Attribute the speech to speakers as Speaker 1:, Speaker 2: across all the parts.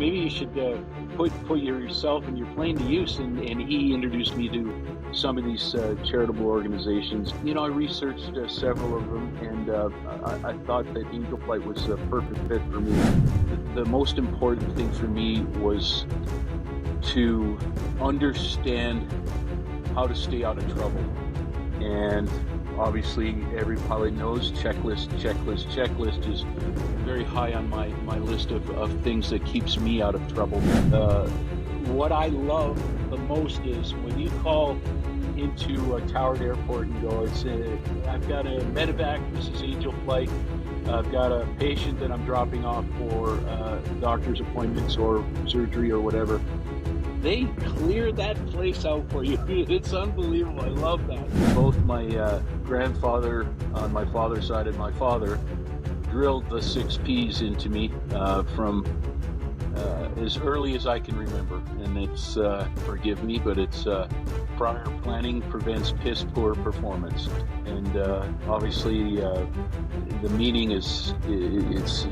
Speaker 1: maybe you should put yourself and your plane to use. And he introduced me to some of these charitable organizations. I researched several of them, and I thought that Angel Flight was a perfect fit for me. The most important thing for me was to understand how to stay out of trouble. And obviously, every pilot knows checklist is very high on my list of things that keeps me out of trouble. What I love the most is when you call into a Towered Airport and go, I've got a medevac, this is Angel Flight, I've got a patient that I'm dropping off for doctor's appointments or surgery or whatever. They clear that place out for you. It's unbelievable. I love that. Both my grandfather on my father's side and my father drilled the 6 Ps into me from as early as I can remember. And it's, forgive me, but it's prior planning prevents piss poor performance. And obviously the meaning is it's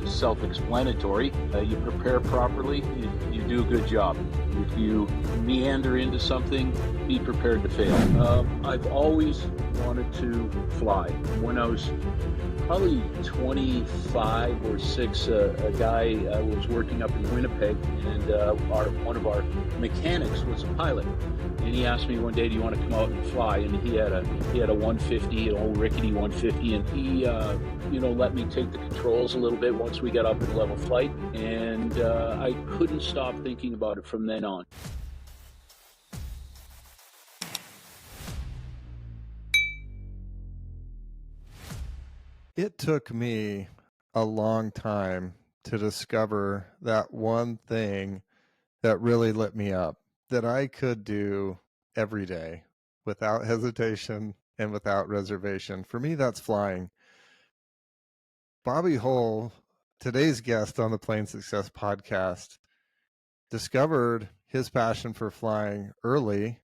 Speaker 1: self-explanatory. You prepare properly, you do a good job. If you meander into something, be prepared to fail. I've always wanted to fly. When I was probably 25 or 6, a guy was working up in Winnipeg, and one of our mechanics was a pilot. And he asked me one day, do you want to come out and fly? And he had a 150, an old rickety 150, and he let me take the controls a little bit once we got up in level flight, and I couldn't stop thinking about it from then on.
Speaker 2: It took me a long time to discover that one thing that really lit me up, that I could do every day without hesitation and without reservation. For me, that's flying. Bobby Hull, today's guest on the Plane Success podcast, discovered his passion for flying early,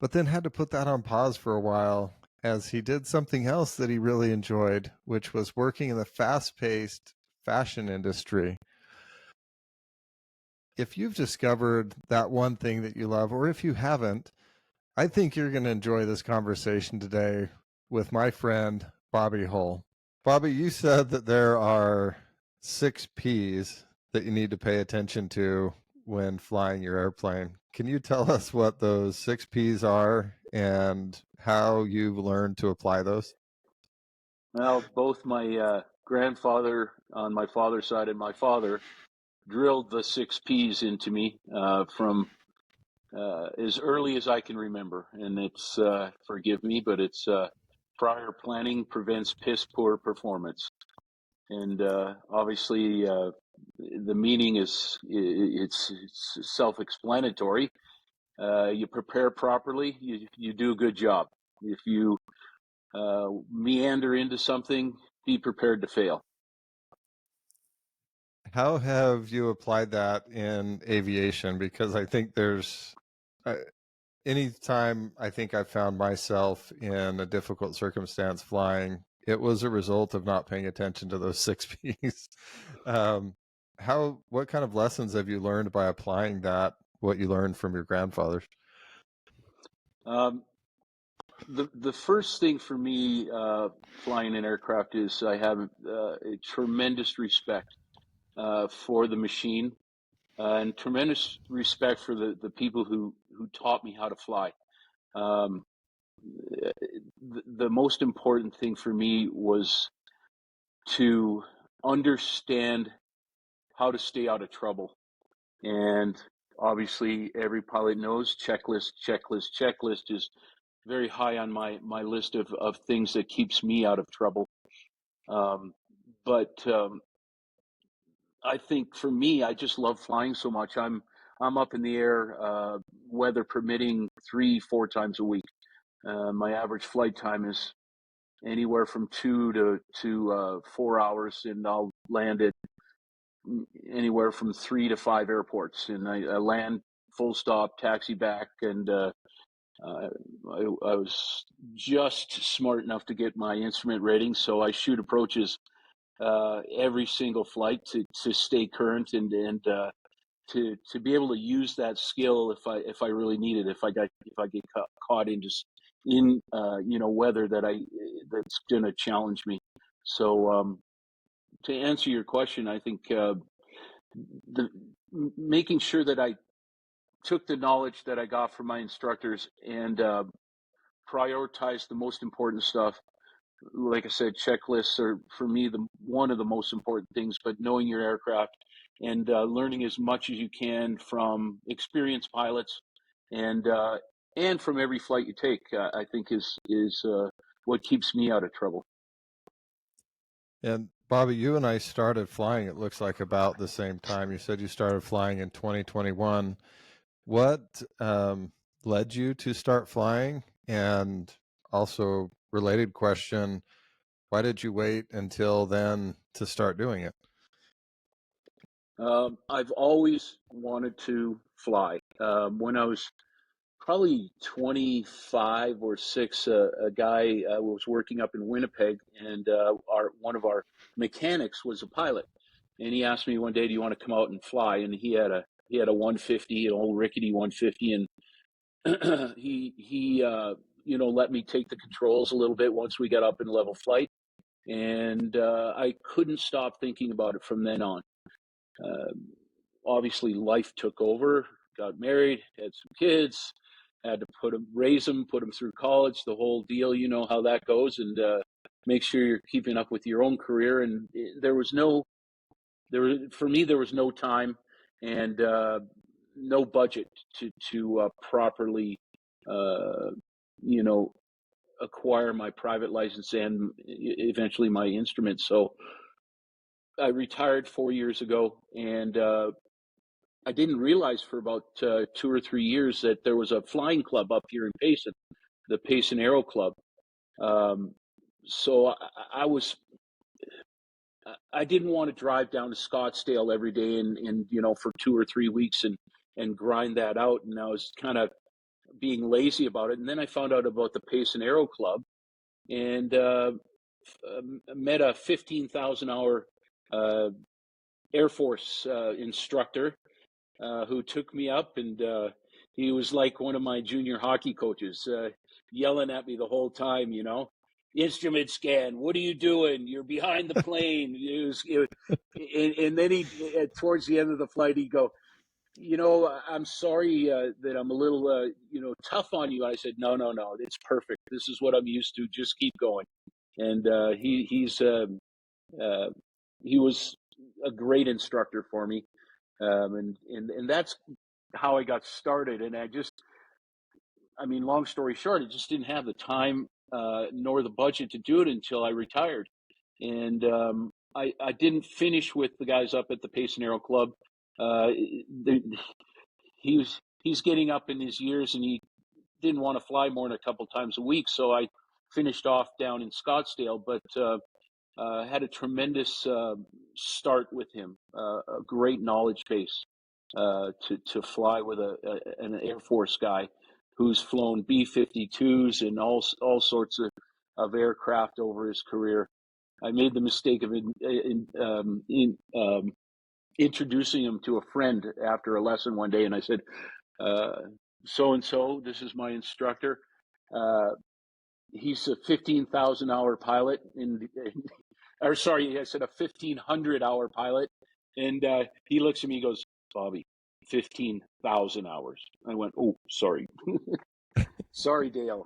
Speaker 2: but then had to put that on pause for a while as he did something else that he really enjoyed, which was working in the fast-paced fashion industry. If you've discovered that one thing that you love, or if you haven't, I think you're going to enjoy this conversation today with my friend, Bobby Hull. Bobby, you said that there are 6 Ps that you need to pay attention to when flying your airplane. Can you tell us what those 6 Ps are and how you've learned to apply those?
Speaker 1: Well, both my grandfather on my father's side and my father drilled the 6 Ps into me from as early as I can remember. And it's, forgive me, but it's prior planning prevents piss poor performance. And obviously the meaning is it's self-explanatory. You prepare properly, you do a good job. If you meander into something, be prepared to fail.
Speaker 2: How have you applied that in aviation? Because I think there's anytime I think I've found myself in a difficult circumstance flying, it was a result of not paying attention to those 6 Ps. What kind of lessons have you learned by applying that, what you learned from your grandfathers?
Speaker 1: The first thing for me flying an aircraft is I have a tremendous respect for the machine and tremendous respect for the people who taught me how to fly. The most important thing for me was to understand how to stay out of trouble. And obviously, every pilot knows checklist is very high on my list of things that keeps me out of trouble. But I think for me, I just love flying so much. I'm up in the air, weather permitting, 3-4 times a week. My average flight time is anywhere from 2 to 4 hours, and I'll land at anywhere from 3 to 5 airports. And I land, full stop, taxi back, and I was just smart enough to get my instrument rating, so I shoot approaches every single flight to stay current and to be able to use that skill if I really need it, if I get caught in just in weather that's going to challenge me. So to answer your question, I think the making sure that I took the knowledge that I got from my instructors and prioritized the most important stuff. Like I said, checklists are for me the one of the most important things. But knowing your aircraft and learning as much as you can from experienced pilots and from every flight you take, I think is what keeps me out of trouble.
Speaker 2: And Bobby, you and I started flying, it looks like about the same time. You said you started flying in 2021. What led you to start flying? And also, related question, why did you wait until then to start doing it?
Speaker 1: I've always wanted to fly. When I was probably 25 or 6, a guy was working up in Winnipeg, and our one of our mechanics was a pilot, and he asked me one day, "Do you want to come out and fly?" And he had a 150, an old rickety 150, and he let me take the controls a little bit once we got up in level flight, and I couldn't stop thinking about it from then on. Um, Obviously, life took over. Got married, had some kids, had to raise them, put them through college, the whole deal. You know how that goes, and make sure you're keeping up with your own career. And for me, there was no time and no budget to properly, uh, you know, acquire my private license and eventually my instrument. So I retired 4 years ago, and I didn't realize for about 2 or 3 years that there was a flying club up here in Payson, the Payson Aero Club. Um, so I didn't want to drive down to Scottsdale every day and for 2 or 3 weeks and grind that out. And I was kind of being lazy about it. And then I found out about the Payson Aero Club and met a 15,000 hour Air Force instructor who took me up, and he was like one of my junior hockey coaches, yelling at me the whole time. Instrument scan. What are you doing? You're behind the plane. And then towards the end of the flight, he'd go, I'm sorry that I'm a little, tough on you. I said, no, no, no, it's perfect. This is what I'm used to. Just keep going. And uh, he was a great instructor for me. And that's how I got started. And long story short, I just didn't have the time nor the budget to do it until I retired. And I didn't finish with the guys up at the Payson Aero Club. Uh, he's getting up in his years, and he didn't want to fly more than a couple times a week. So I finished off down in Scottsdale, but had a tremendous start with him, a great knowledge base to fly with an Air Force guy who's flown B-52s and all sorts of aircraft over his career. I made the mistake of introducing him to a friend after a lesson one day, and I said, "So and so, this is my instructor. Uh, he's a 15,000 hour pilot or sorry, I said a 1,500 hour pilot." And he looks at me and goes, "Bobby, 15,000 hours." I went, "Oh, sorry." Sorry, Dale.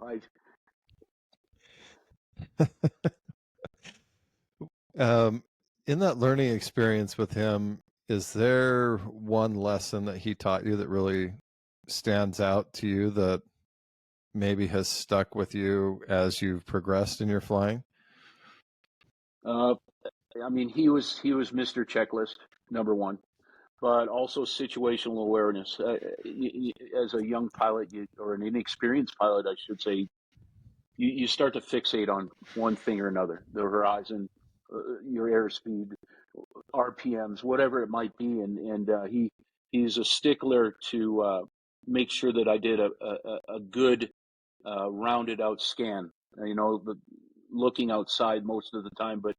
Speaker 2: In that learning experience with him, is there one lesson that he taught you that really stands out to you that maybe has stuck with you as you've progressed in your flying?
Speaker 1: uh, he was Mr. Checklist, number one, but also situational awareness. As a young pilot, or an inexperienced pilot, I should say, you start to fixate on one thing or another: the horizon, your airspeed, RPMs, whatever it might be. And he's a stickler to make sure that I did a good rounded out scan. Looking outside most of the time, but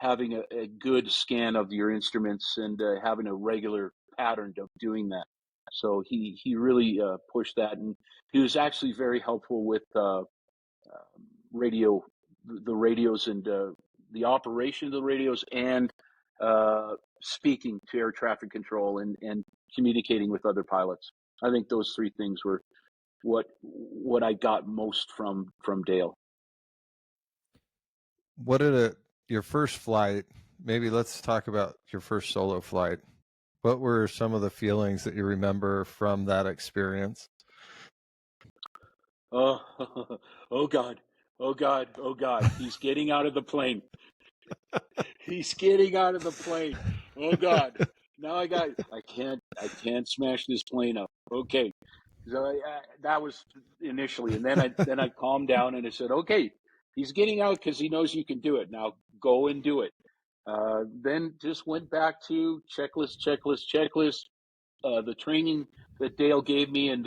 Speaker 1: having a good scan of your instruments and having a regular pattern of doing that. So he really pushed that, and he was actually very helpful with radio, the radios, and the operation of the radios, and speaking to air traffic control, and communicating with other pilots. I think those three things were what I got most from Dale.
Speaker 2: What did it, your first flight, maybe let's talk about your first solo flight. What were some of the feelings that you remember from that experience?
Speaker 1: Oh, oh God, oh God, oh God! He's getting out of the plane. He's getting out of the plane. Oh God! Now I can't smash this plane up. Okay, so that was initially, and then I calmed down and I said, okay, he's getting out because he knows you can do it. Now go and do it. Then just went back to checklist. The training that Dale gave me, and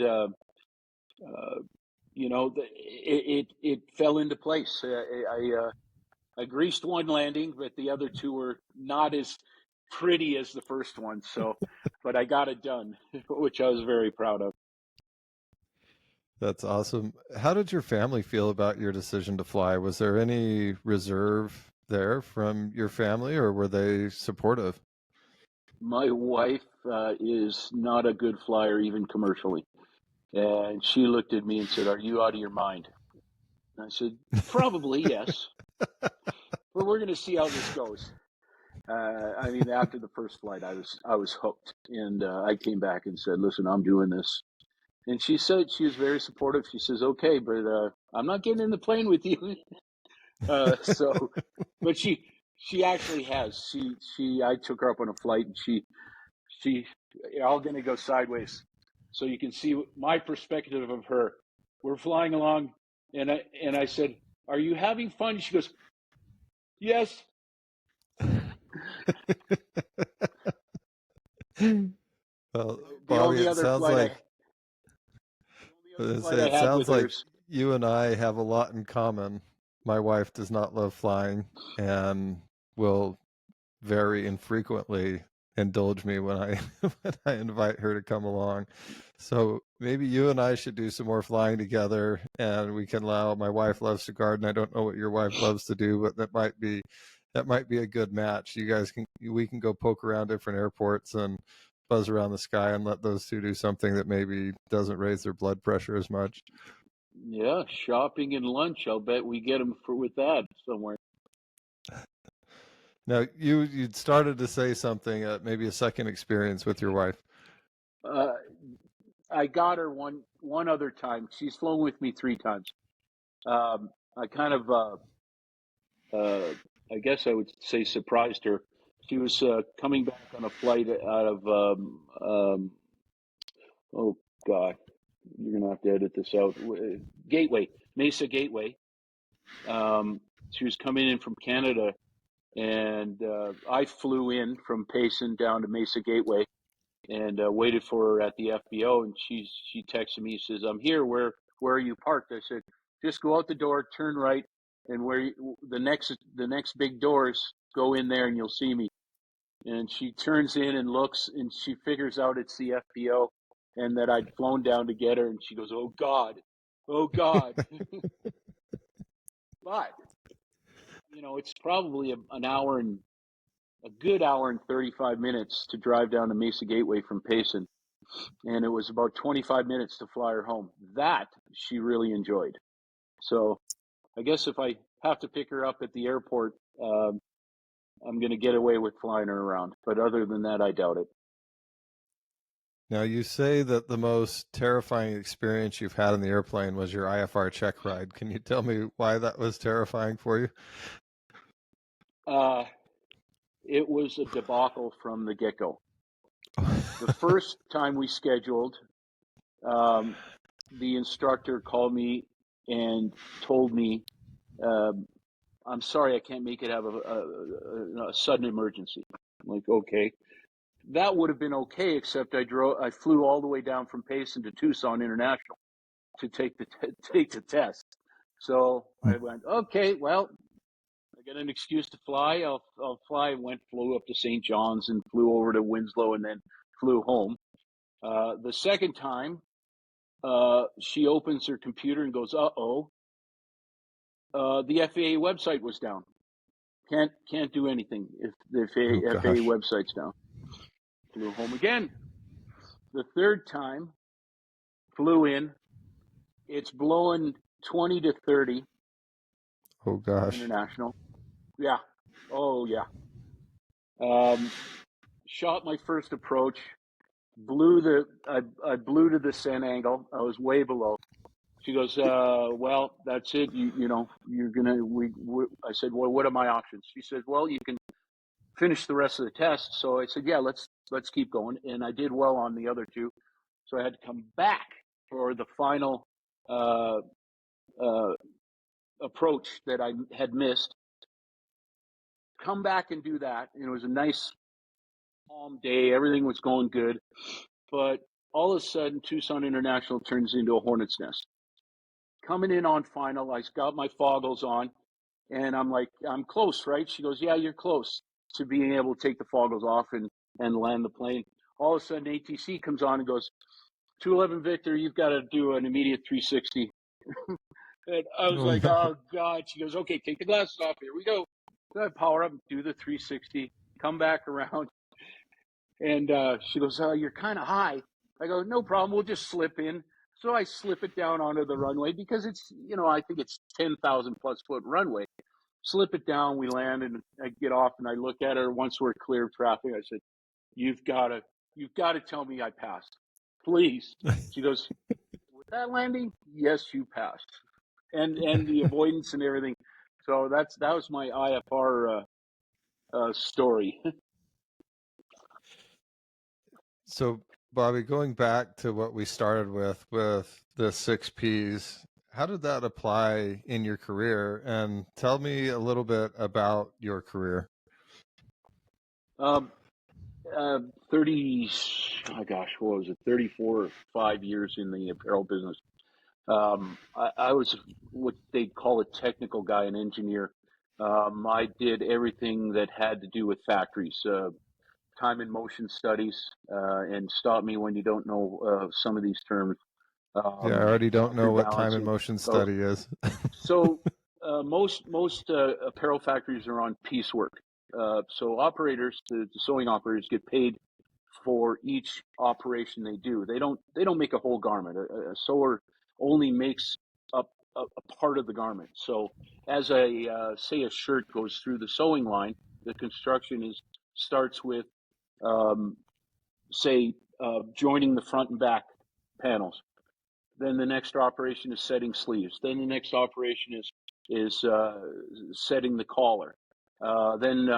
Speaker 1: it fell into place. I greased one landing, but the other two were not as pretty as the first one. So, but I got it done, which I was very proud of.
Speaker 2: That's awesome. How did your family feel about your decision to fly? Was there any reserve there from your family, or were they supportive?
Speaker 1: My wife is not a good flyer, even commercially. And she looked at me and said, "Are you out of your mind?" And I said, "Probably, yes. But we're going to see how this goes." I mean, after the first flight, I was hooked, and I came back and said, "Listen, I'm doing this." And she said she was very supportive. She says, "Okay, but I'm not getting in the plane with you." So, but she actually has. I took her up on a flight, and she all going to go sideways, so you can see my perspective of her. We're flying along, and I said, "Are you having fun?" She goes, "Yes."
Speaker 2: Well,
Speaker 1: The
Speaker 2: Bobby,
Speaker 1: only
Speaker 2: it
Speaker 1: other
Speaker 2: sounds
Speaker 1: flight I
Speaker 2: like
Speaker 1: the only other flight I
Speaker 2: it
Speaker 1: had
Speaker 2: sounds
Speaker 1: with her
Speaker 2: like
Speaker 1: is
Speaker 2: you and I have a lot in common. My wife does not love flying and will very infrequently indulge me when I when I invite her to come along. So maybe you and I should do some more flying together, and we can allow. My wife loves to garden. I don't know what your wife loves to do, but that might be a good match. We can go poke around different airports and buzz around the sky and let those two do something that maybe doesn't raise their blood pressure as much.
Speaker 1: yeah, shopping and lunch. I'll bet we get them with that somewhere.
Speaker 2: Now you'd started to say something, maybe a second experience with your wife.
Speaker 1: Uh, I got her one other time. She's flown with me 3 times. I kind of I guess I would say surprised her. She was coming back on a flight out of oh God, you're gonna have to edit this out. Gateway, Mesa Gateway. She was coming in from Canada, and I flew in from Payson down to Mesa Gateway, and waited for her at the FBO. And she texted me. She says, "I'm here. Where are you parked?" I said, "Just go out the door, turn right, and the next big doors, go in there, and you'll see me." And she turns in and looks, and she figures out it's the FBO, and that I'd flown down to get her. And she goes, "Oh God, oh God." But it's probably a good hour and 35 minutes to drive down to Mesa Gateway from Payson, and it was about 25 minutes to fly her home. That she really enjoyed. So I guess if I have to pick her up at the airport, I'm going to get away with flying her around. But other than that, I doubt it.
Speaker 2: Now, you say that the most terrifying experience you've had in the airplane was your IFR check ride. Can you tell me why that was terrifying for you?
Speaker 1: Uh, it was a debacle from the get go. The first time we scheduled, um, the instructor called me and told me, "I'm sorry, I can't make it. Have a sudden emergency." I'm like, okay. That would have been okay, except I flew all the way down from Payson to Tucson International to take the test. So I went, okay, well, I get an excuse to fly. I'll fly. Flew up to St. John's and flew over to Winslow and then flew home. The second time, she opens her computer and goes, "Uh-oh, the FAA website was down. Can't do anything if the FAA website's down." Flew home again. The third time, flew in. It's blowing 20 to 30.
Speaker 2: Oh gosh.
Speaker 1: International. Yeah. Oh yeah. Shot my first approach. I blew to the descent angle. I was way below. She goes, well, that's it. You know, you're gonna. I said, well, what are my options? She said, well, you can finish the rest of the test. So I said, yeah, let's keep going. And I did well on the other two. So I had to come back for the final approach that I had missed. Come back and do that. And it was a nice calm day. Everything was going good. But all of a sudden, Tucson International turns into a hornet's nest. Coming in on final, I got my foggles on, and I'm like, I'm close, right? She goes, yeah, you're close to being able to take the foggles off and land the plane. All of a sudden, ATC comes on and goes, 211 Victor, you've got to do an immediate 360. And I was like, no. Oh, God. She goes, okay, take the glasses off. Here we go. So I power up, do the 360, come back around. And she goes, you're kind of high. I go, no problem. We'll just slip in. So I slip it down onto the runway because it's, I think it's 10,000 plus foot runway. Slip it down. We land and I get off and I look at her once we're clear of traffic. I said, you've got to tell me I passed, please. She goes, with that landing, yes, you passed. And the avoidance and everything. So that was my IFR story.
Speaker 2: So, Bobby, going back to what we started with the 6 Ps, how did that apply in your career? And tell me a little bit about your career.
Speaker 1: 34 or 5 years in the apparel business. I was what they call a technical guy, an engineer. I did everything that had to do with factories, time and motion studies, and stop me when you don't know some of these terms.
Speaker 2: Yeah, I already don't know what time and motion study is.
Speaker 1: So most apparel factories are on piecework. So operators, the sewing operators, get paid for each operation they do. They don't make a whole garment. A sewer only makes up a part of the garment. So as say a shirt goes through the sewing line, the construction starts with joining the front and back panels. Then the next operation is setting sleeves. Then the next operation is setting the collar. Then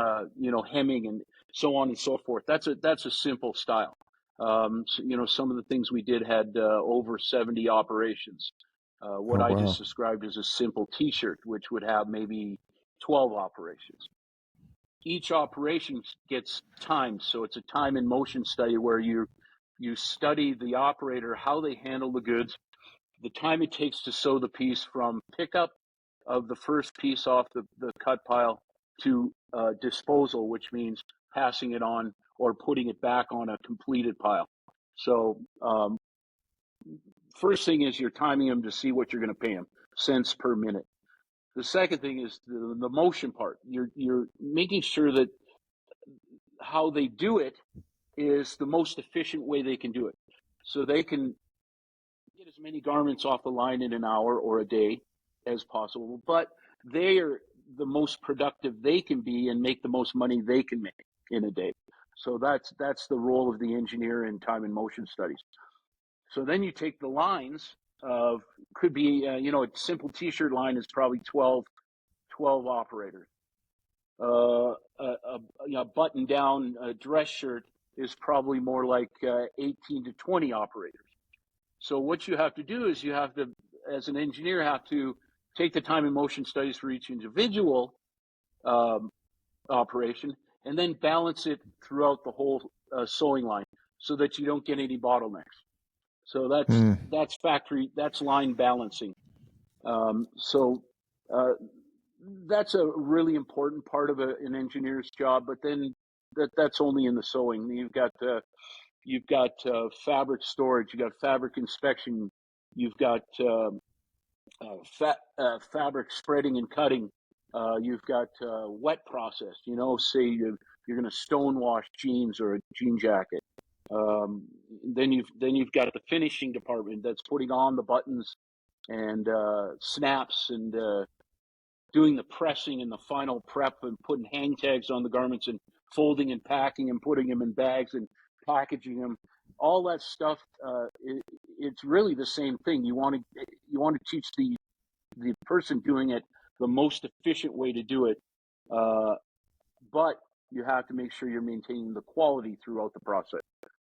Speaker 1: hemming and so on and so forth. That's a simple style. So, some of the things we did had over 70 operations. What I just described as a simple T-shirt, which would have maybe 12 operations. Each operation gets timed, so it's a time and motion study where you study the operator, how they handle the goods, the time it takes to sew the piece from pickup of the first piece off the cut pile to disposal, which means passing it on or putting it back on a completed pile. So first thing is you're timing them to see what you're going to pay them, cents per minute. The second thing is the motion part. You're making sure that how they do it is the most efficient way they can do it. So they can get as many garments off the line in an hour or a day as possible, but they are the most productive they can be and make the most money they can make in a day. So that's the role of the engineer in time and motion studies. So then you take the lines of, could be, a simple T-shirt line is probably 12 operators. A button-down dress shirt is probably more like 18 to 20 operators. So what you have to do is you have to, as an engineer, have to take the time and motion studies for each individual operation and then balance it throughout the whole sewing line so that you don't get any bottlenecks. So that's line balancing. that's a really important part of an engineer's job. But then that's only in the sewing. You've got fabric storage, you've got fabric inspection, you've got fabric spreading and cutting. You've got wet process. Say you're going to stone wash jeans or a jean jacket. Then you've got the finishing department that's putting on the buttons and snaps and doing the pressing and the final prep and putting hang tags on the garments and folding and packing and putting them in bags and packaging them. All that stuff, it's really the same thing. You want to teach the person doing it the most efficient way to do it, but you have to make sure you're maintaining the quality throughout the process.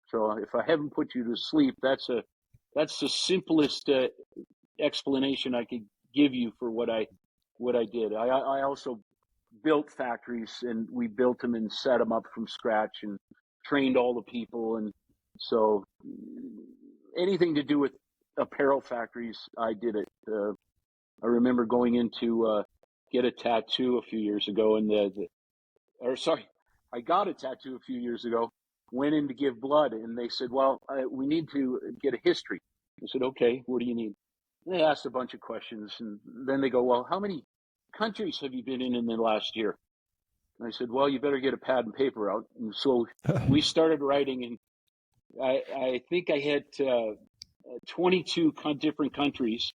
Speaker 1: So if I haven't put you to sleep, that's the simplest explanation I could give you for what I did. I also built factories, and we built them and set them up from scratch and trained all the people. And so anything to do with apparel factories, I did it. I remember going in to get a tattoo a few years ago, and I got a tattoo a few years ago. Went in to give blood, and they said, "Well, we need to get a history." I said, "Okay, what do you need?" And they asked a bunch of questions, and then they go, "Well, how many countries have you been in the last year?" And I said, "Well, you better get a pad and paper out." And so we started writing, and I think I had 22 different countries.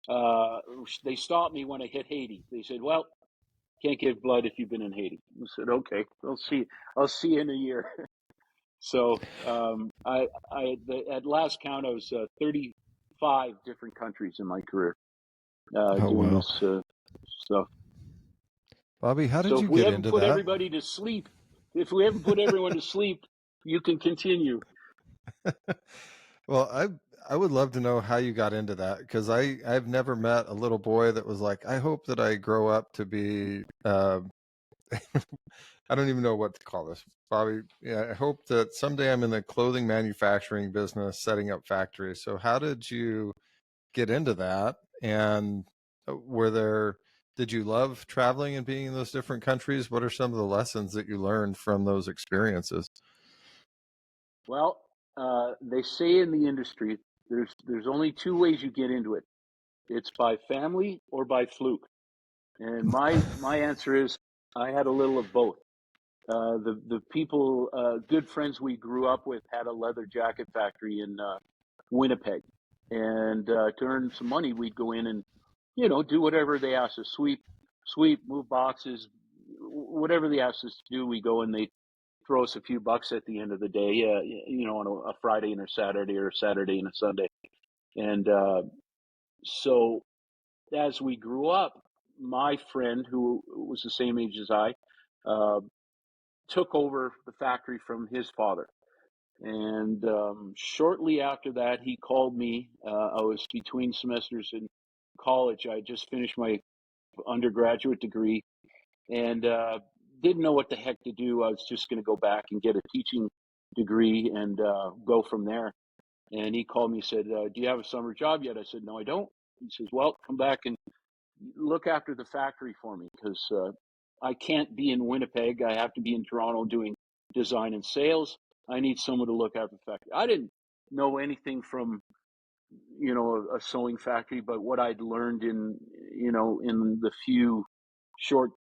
Speaker 1: They stopped me when I hit Haiti. They said, "Well, can't give blood if you've been in Haiti." I said, "Okay, I'll see you in a year." So at last count, I was 35 different countries in my career
Speaker 2: Oh,
Speaker 1: doing
Speaker 2: wow.
Speaker 1: this stuff.
Speaker 2: Bobby, how
Speaker 1: So
Speaker 2: did
Speaker 1: if
Speaker 2: you
Speaker 1: we
Speaker 2: get
Speaker 1: haven't
Speaker 2: into
Speaker 1: put
Speaker 2: that?
Speaker 1: everybody to sleep, if we haven't put everyone to sleep, you can continue.
Speaker 2: Well, I would love to know how you got into that, because I've never met a little boy that was like, I hope that I grow up to be I don't even know what to call this, Bobby. Yeah, I hope that someday I'm in the clothing manufacturing business, setting up factories. So how did you get into that? And did you love traveling and being in those different countries? What are some of the lessons that you learned from those experiences?
Speaker 1: Well, they say in the industry, there's only two ways you get into it. It's by family or by fluke. And my answer is I had a little of both. The people, good friends we grew up with, had a leather jacket factory in Winnipeg, and to earn some money, we'd go in and do whatever they asked us, sweep, move boxes, whatever they asked us to do. We go and they throw us a few bucks at the end of the day, on a Friday and a Saturday, or a Saturday and a Sunday. And so as we grew up, my friend, who was the same age as I, uh, took over the factory from his father. And shortly after that, he called me. I was between semesters in college. I just finished my undergraduate degree, and didn't know what the heck to do. I was just going to go back and get a teaching degree and go from there. And he called me and said, "Do you have a summer job yet?" I said, "No, I don't." He says, "Well, come back and look after the factory for me, because I can't be in Winnipeg. I have to be in Toronto doing design and sales. I need someone to look after the factory." I didn't know anything from a sewing factory, but what I'd learned in the few short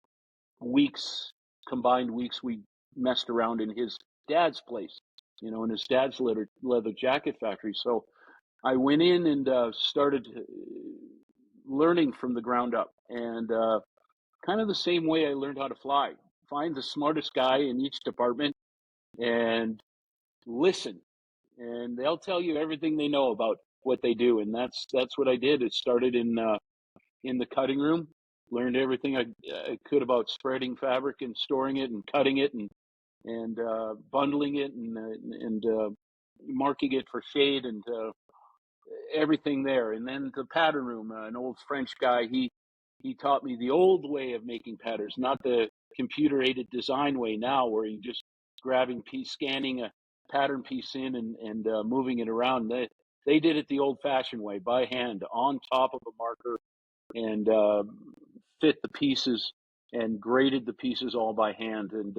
Speaker 1: weeks, combined weeks, we messed around in his dad's place, in his dad's leather jacket factory. So I went in and started learning from the ground up, and kind of the same way I learned how to fly. Find the smartest guy in each department and listen, and they'll tell you everything they know about what they do, and that's what I did. It started in the cutting room. Learned everything I could about spreading fabric and storing it and cutting it and bundling it and marking it for shade and everything there. And then the pattern room, an old French guy, he taught me the old way of making patterns, not the computer aided design way now, where you just scanning a pattern piece in and moving it around. They did it the old fashioned way, by hand, on top of a marker, and fit the pieces and graded the pieces all by hand, and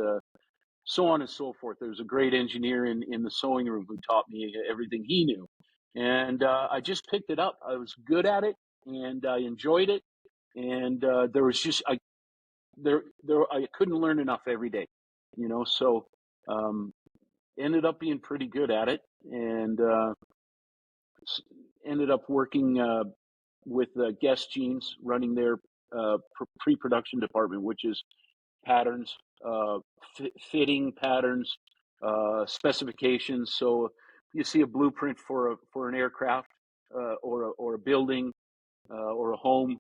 Speaker 1: so on and so forth. There was a great engineer in the sewing room who taught me everything he knew, and I just picked it up. I was good at it, and I enjoyed it, and there was just I couldn't learn enough every day, So um, ended up being pretty good at it, and ended up working with Guest Jeans, running their pre-production department, which is patterns, fitting patterns, specifications. So you see a blueprint for an aircraft, or a building, or a home.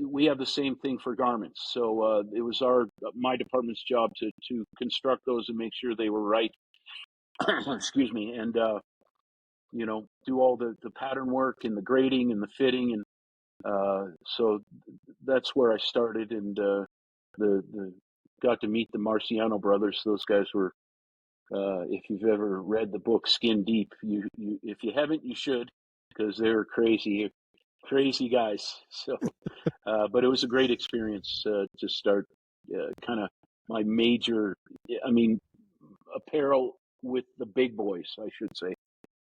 Speaker 1: We have the same thing for garments. So it was my department's job to construct those and make sure they were right. Excuse me, and do all the pattern work and the grading and the fitting, and so that's where I started, and the got to meet the Marciano brothers. Those guys were, if you've ever read the book Skin Deep, you if you haven't, you should, because they're crazy guys. So, but it was a great experience to start kind of my major, I mean, apparel with the big boys, I should say,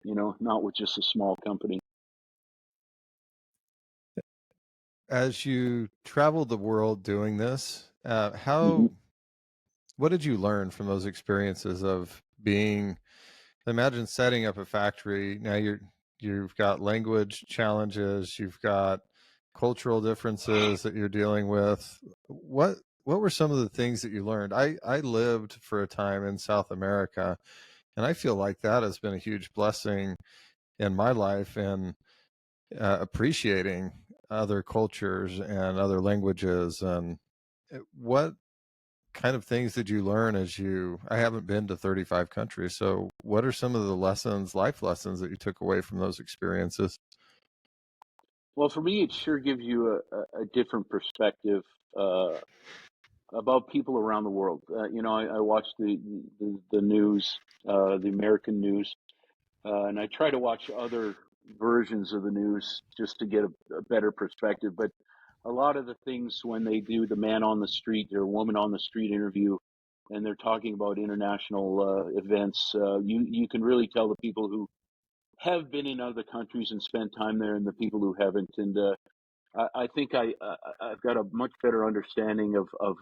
Speaker 1: not with just a small company.
Speaker 2: As you traveled the world doing this,
Speaker 1: Mhm.
Speaker 2: what did you learn from those experiences of being, imagine setting up a factory. Now you've got language challenges, you've got cultural differences that you're dealing with. What were some of the things that you learned? I lived for a time in South America, and I feel like that has been a huge blessing in my life, and appreciating other cultures and other languages. And what kind of things did you learn I haven't been to 35 countries, so what are some of the life lessons that you took away from those experiences?
Speaker 1: Well, for me, it sure gives you a different perspective uh, about people around the world. I watch the news, the American news, and I try to watch other versions of the news just to get a better perspective. But a lot of the things when they do the man on the street or woman on the street interview, and they're talking about international events, you can really tell the people who have been in other countries and spent time there, and the people who haven't. And I think I've got a much better understanding of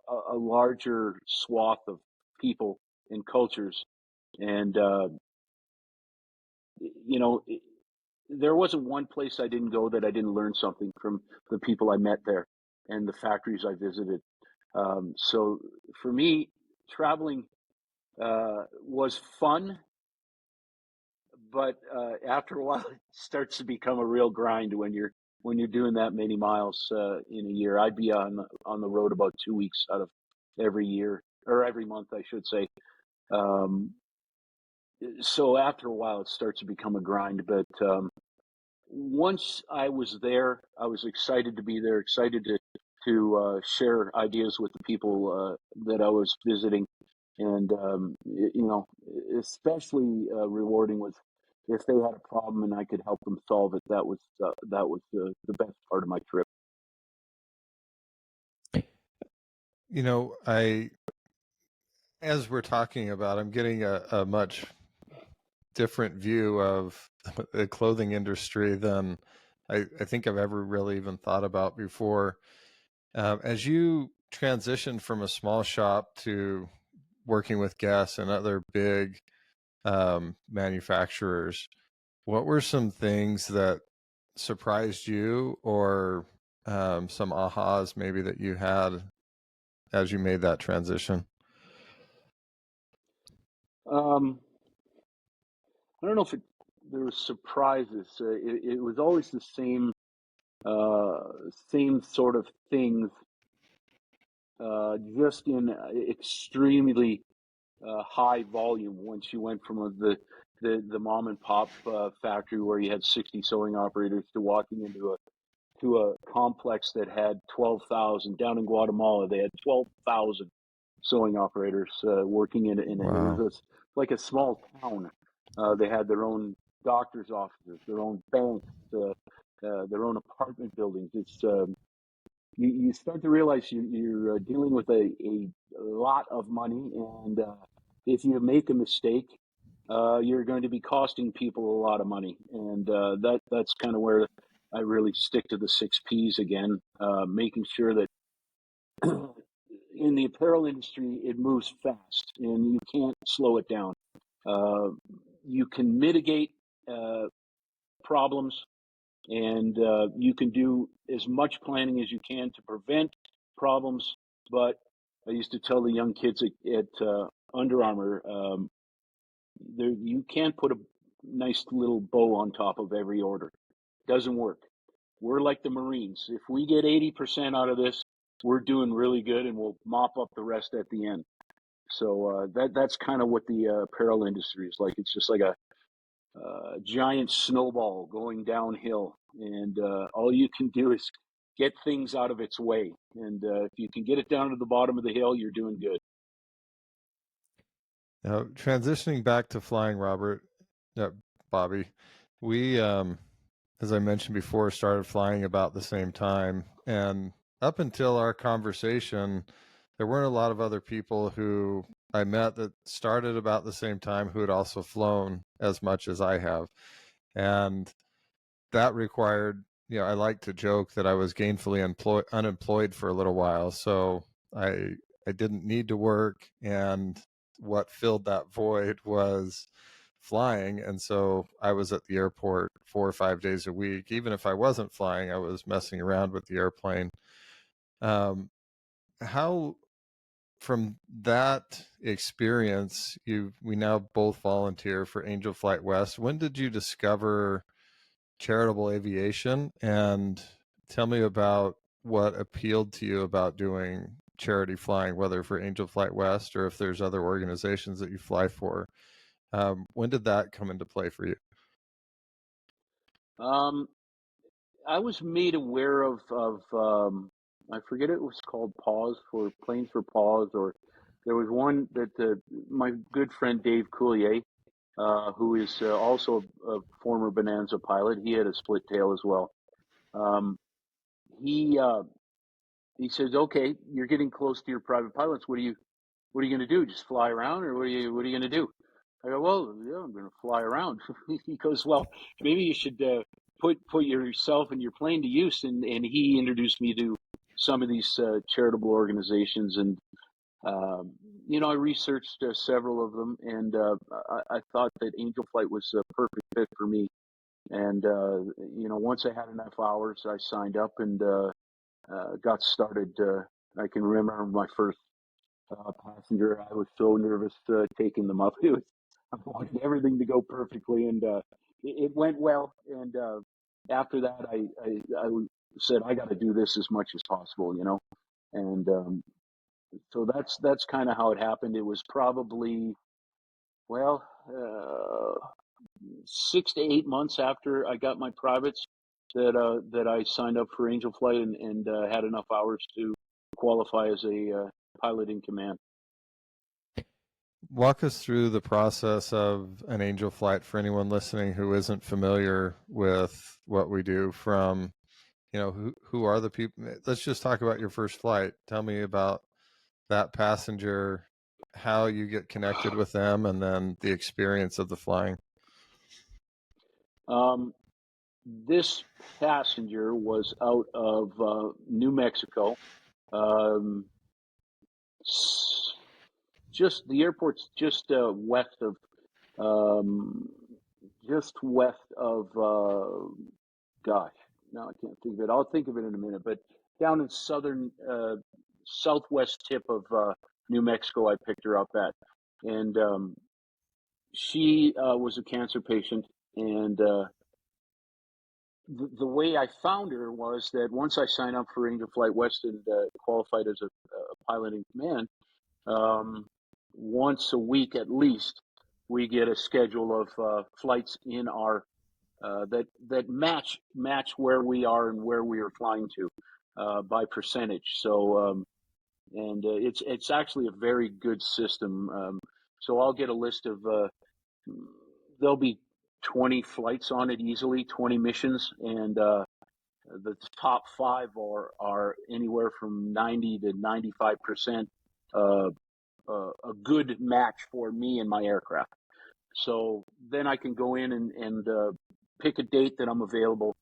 Speaker 1: a larger swath of people and cultures, and you know, there wasn't one place I didn't go that I didn't learn something from the people I met there and the factories I visited. So for me, traveling was fun, but after a while, it starts to become a real grind when you're doing that many miles in a year. I'd be on the road about 2 weeks out of every year, or every month, I should say. Um, so after a while, it starts to become a grind. But once I was there, I was excited to be there, excited to share ideas with the people that I was visiting, and especially rewarding was if they had a problem and I could help them solve it. That was the best part of my trip.
Speaker 2: I As we're talking about, I'm getting a much different view of the clothing industry than I think I've ever really even thought about before. As you transition from a small shop to working with Guess and other big manufacturers, what were some things that surprised you, or some ahas maybe that you had as you made that transition?
Speaker 1: Um, I don't know if there were surprises. It was always the same sort of things, just in extremely high volume. Once you went from the mom and pop factory where you had 60 sewing operators to walking into a complex that had 12,000. Down in Guatemala, they had 12,000 sewing operators working in it. It was
Speaker 2: Wow.
Speaker 1: like a small town. They had their own doctor's offices, their own banks, their own apartment buildings. It's you start to realize you're dealing with a lot of money, and if you make a mistake, you're going to be costing people a lot of money, and that's kind of where I really stick to the 6 Ps again, making sure that in the apparel industry it moves fast and you can't slow it down. Uh, you can mitigate uh, problems, and you can do as much planning as you can to prevent problems. But I used to tell the young kids at Under Armour, you can't put a nice little bow on top of every order. It doesn't work. We're like the Marines. If we get 80% out of this, we're doing really good, and we'll mop up the rest at the end. So that's kind of what the apparel industry is like. It's just like a giant snowball going downhill, and all you can do is get things out of its way. And if you can get it down to the bottom of the hill, you're doing good.
Speaker 2: Now, transitioning back to flying, Robert, Bobby, we, as I mentioned before, started flying about the same time. And up until our conversation, there weren't a lot of other people who I met that started about the same time who had also flown as much as I have. And that required, I like to joke that I was gainfully unemployed for a little while. So I didn't need to work. And what filled that void was flying. And so I was at the airport 4 or 5 days a week. Even if I wasn't flying, I was messing around with the airplane. How, from that experience, we now both volunteer for Angel Flight West. When did you discover charitable aviation? And tell me about what appealed to you about doing charity flying, whether for Angel Flight West or if there's other organizations that you fly for. When did that come into play for you?
Speaker 1: Um, I was made aware of I forget, it was called Pause, for Planes for Pause, or there was one that my good friend Dave Coulier, who is also a former Bonanza pilot. He had a split tail as well. Um, he he says, "Okay, you're getting close to your private pilots. What are you going to do? Just fly around, or what are you going to do?" I go, "Well, yeah, I'm going to fly around." He goes, "Well, maybe you should put yourself and your plane to use." And he introduced me to some of these charitable organizations, and I researched several of them, and I thought that Angel Flight was a perfect fit for me. And once I had enough hours, I signed up and got started. I can remember my first passenger. I was so nervous taking them up. I wanted everything to go perfectly, and it went well. And after that, I said I got to do this as much as possible. And so that's kind of how it happened. It was probably, well, 6 to 8 months after I got my privates that I signed up for Angel Flight, and had enough hours to qualify as a pilot in command.
Speaker 2: Walk us through the process of an Angel Flight for anyone listening who isn't familiar with what we do. From, who are the people? Let's just talk about your first flight. Tell me about that passenger, how you get connected with them, and then the experience of the flying.
Speaker 1: This passenger was out of New Mexico. Um, just the airport's just west of, um, gosh, no, I can't think of it. I'll think of it in a minute. But down in southwest tip of New Mexico, I picked her up at, and she was a cancer patient, and the way I found her was that once I signed up for Angel Flight West and qualified as a pilot in command, once a week at least, we get a schedule of flights in our that match where we are and where we are flying to by percentage. So and it's actually a very good system. So I'll get a list of there'll be 20 flights on it easily, 20 missions, and the top five are anywhere from 90 to 95% a good match for me and my aircraft. So then I can go in and pick a date that I'm available,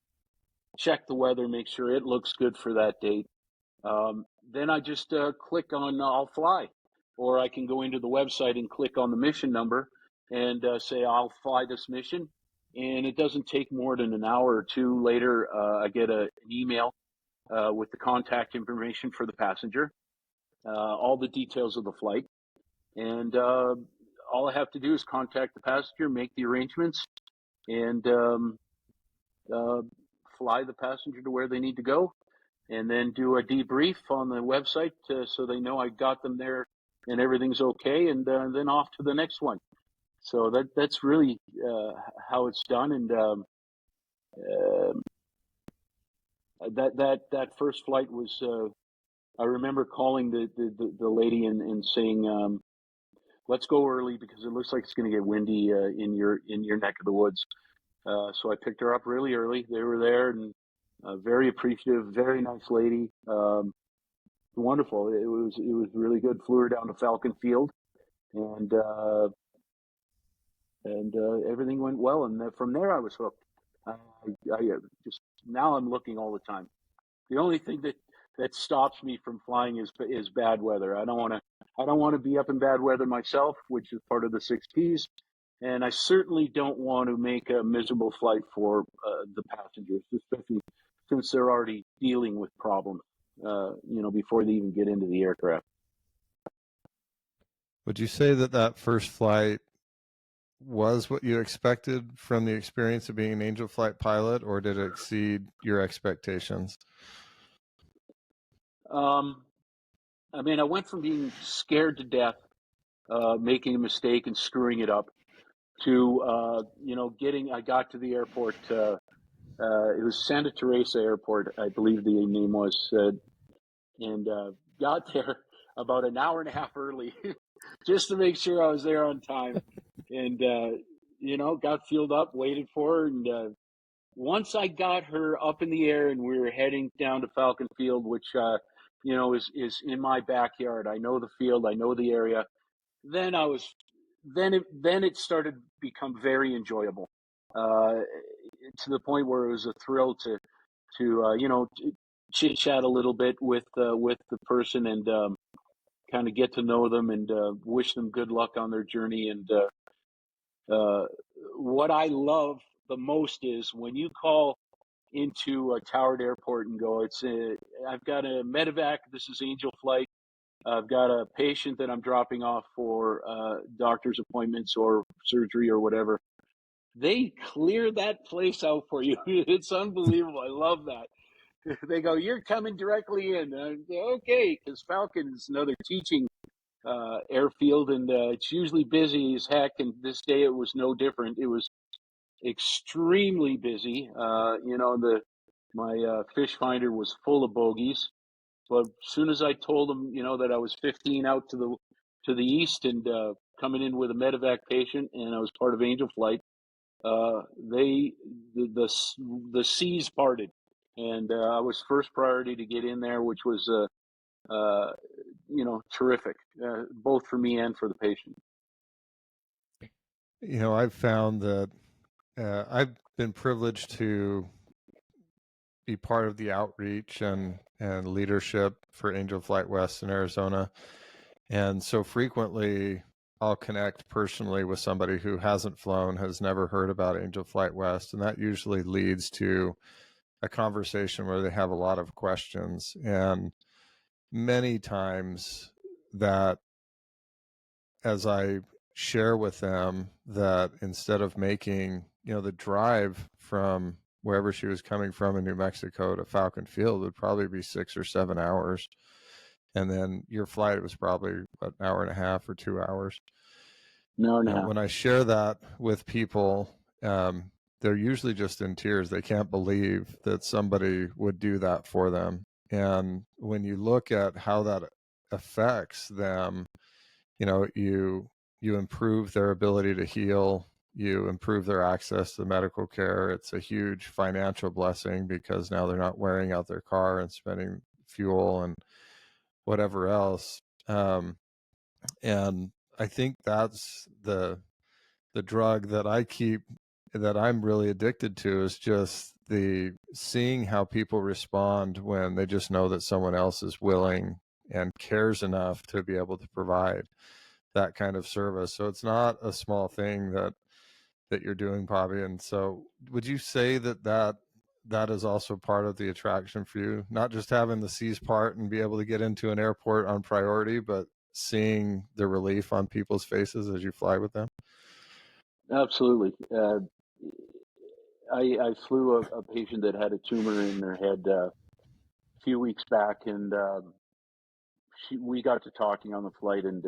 Speaker 1: check the weather, make sure it looks good for that date. Then I just click on I'll fly, or I can go into the website and click on the mission number and say I'll fly this mission. And it doesn't take more than an hour or two later. I get an email with the contact information for the passenger, all the details of the flight, and all I have to do is contact the passenger, make the arrangements, and fly the passenger to where they need to go, and then do a debrief on the website so they know I got them there and everything's okay, and then off to the next one. So that's really how it's done, and that first flight was. I remember calling the lady and saying, "Let's go early because it looks like it's going to get windy in your neck of the woods." So I picked her up really early. They were there and very appreciative, very nice lady. Wonderful. It was really good. Flew her down to Falcon Field, and everything went well. And from there, I was hooked. I just now I'm looking all the time. The only thing that stops me from flying is bad weather. I don't want to be up in bad weather myself, which is part of the 6Ps. And I certainly don't want to make a miserable flight for the passengers, especially since they're already dealing with problems, before they even get into the aircraft.
Speaker 2: Would you say that first flight was what you expected from the experience of being an Angel Flight pilot, or did it exceed your expectations?
Speaker 1: I mean, I went from being scared to death, making a mistake and screwing it up, to I got to the airport. It was Santa Teresa Airport, I believe the name was, and got there about an hour and a half early, just to make sure I was there on time, and got fueled up, waited for her, and once I got her up in the air and we were heading down to Falcon Field, which is in my backyard. I know the field, I know the area. Then it started to become very enjoyable, to the point where it was a thrill to chit chat a little bit with the person and kind of get to know them and wish them good luck on their journey. And what I love the most is when you call into a Towered Airport and go, I've got a medevac. This is Angel Flight. I've got a patient that I'm dropping off for doctor's appointments or surgery or whatever. They clear that place out for you. It's unbelievable. I love that. They go, you're coming directly in. Okay, because Falcon is another teaching airfield, and it's usually busy as heck. And this day it was no different. It was extremely busy. My fish finder was full of bogeys. But as soon as I told them, that I was 15 out to the east and coming in with a medevac patient, and I was part of Angel Flight, the seas parted, and I was first priority to get in there, which was terrific, both for me and for the patient.
Speaker 2: I've found that I've been privileged to be part of the outreach and leadership for Angel Flight West in Arizona. And so frequently I'll connect personally with somebody who hasn't flown, has never heard about Angel Flight West. And that usually leads to a conversation where they have a lot of questions. And many times that as I share with them that instead of making, the drive from wherever she was coming from in New Mexico to Falcon Field would probably be 6 or 7 hours. And then your flight was probably an hour and a half or 2 hours.
Speaker 1: No.
Speaker 2: When I share that with people, they're usually just in tears. They can't believe that somebody would do that for them. And when you look at how that affects them, you improve their ability to heal, you improve their access to medical care. It's a huge financial blessing because now they're not wearing out their car and spending fuel and whatever else. And I think that's the drug that I'm really addicted to, is just the seeing how people respond when they just know that someone else is willing and cares enough to be able to provide that kind of service. So it's not a small thing that you're doing, Bobby. And so would you say that is also part of the attraction for you, not just having the seize part and be able to get into an airport on priority, but seeing the relief on people's faces as you fly with them?
Speaker 1: Absolutely. I flew a patient that had a tumor in her head a few weeks back, and we got to talking on the flight, and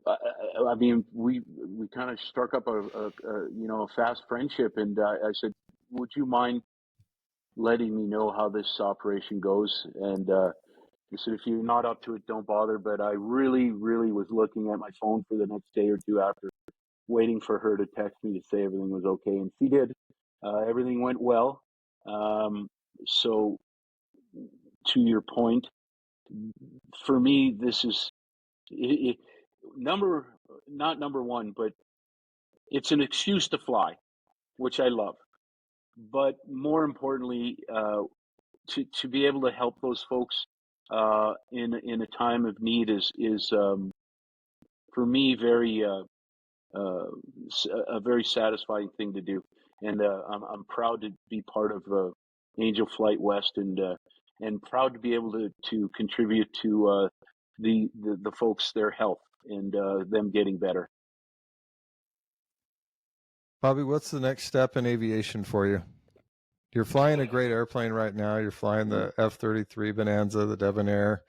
Speaker 1: I mean, we kind of struck up a fast friendship, and I said, "Would you mind letting me know how this operation goes?" And he said, "If you're not up to it, don't bother." But I really, really was looking at my phone for the next day or two after, waiting for her to text me to say everything was okay, and she did. Everything went well. So, to your point, for me, this is it, not number one, but it's an excuse to fly, which I love. But more importantly, to be able to help those folks in a time of need is for me uh, a very satisfying thing to do, and I'm proud to be part of Angel Flight West, and proud to be able to contribute to the folks, their health, and them getting better.
Speaker 2: Bobby, what's the next step in aviation for you? You're flying a great airplane right now. You're flying the F-33 Bonanza, the Debonair.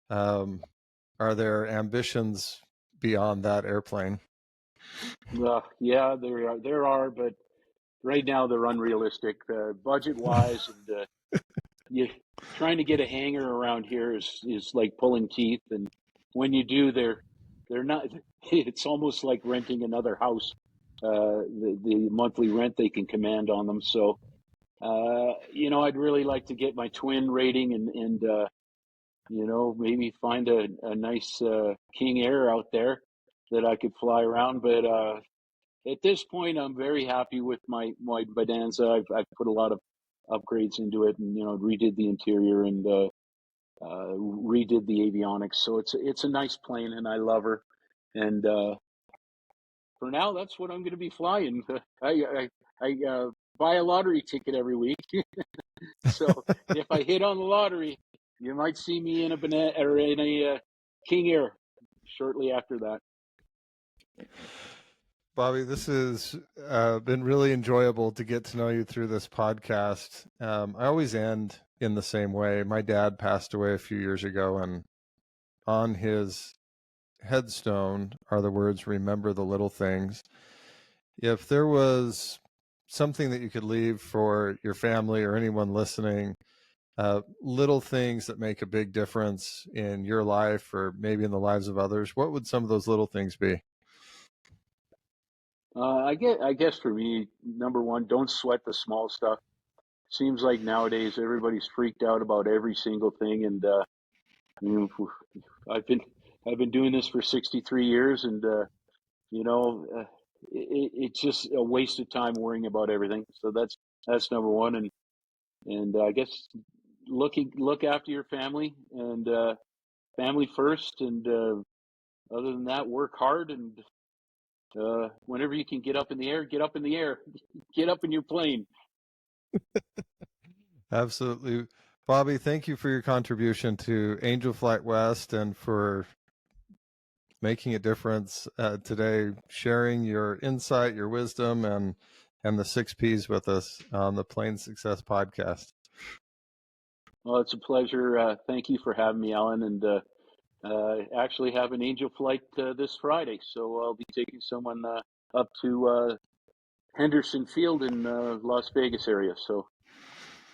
Speaker 2: Are there ambitions beyond that airplane?
Speaker 1: Yeah, there are, but right now they're unrealistic, budget-wise, and you trying to get a hangar around here is like pulling teeth, and when you do, they're not. It's almost like renting another house. The monthly rent they can command on them. So, I'd really like to get my twin rating, and maybe find a nice King Air out there that I could fly around. But at this point, I'm very happy with my Bonanza. I've put a lot of upgrades into it, and redid the interior, and redid the avionics. So it's a nice plane, and I love her. And for now, that's what I'm going to be flying. I buy a lottery ticket every week, so if I hit on the lottery, you might see me in a banana or in a King Air shortly after that.
Speaker 2: Bobby, this has been really enjoyable to get to know you through this podcast. I always end in the same way. My dad passed away a few years ago, and on his headstone are the words, "Remember the little things." If there was something that you could leave for your family or anyone listening, little things that make a big difference in your life or maybe in the lives of others, what would some of those little things be?
Speaker 1: I guess for me, number one, don't sweat the small stuff. Seems like nowadays everybody's freaked out about every single thing, and you know, I've been I've been doing this for 63 years, and you know, uh, it's just a waste of time worrying about everything. So that's number one, and I guess look after your family, and family first, and other than that, work hard, and whenever you can get up in the air, get up in the air, get up in your plane.
Speaker 2: Absolutely. Bobby, thank you for your contribution to Angel Flight West and for making a difference today, sharing your insight, your wisdom, and the 6 Ps with us on the Plane Success Podcast.
Speaker 1: Well, it's a pleasure. Thank you for having me, Alan, and actually have an Angel flight this Friday, so I'll be taking someone up to Henderson Field in Las Vegas area. So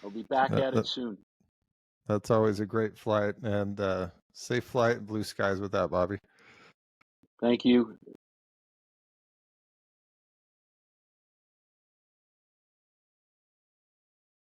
Speaker 1: I'll be back at it soon.
Speaker 2: That's always a great flight, and safe flight and blue skies with that, Bobby.
Speaker 1: Thank you.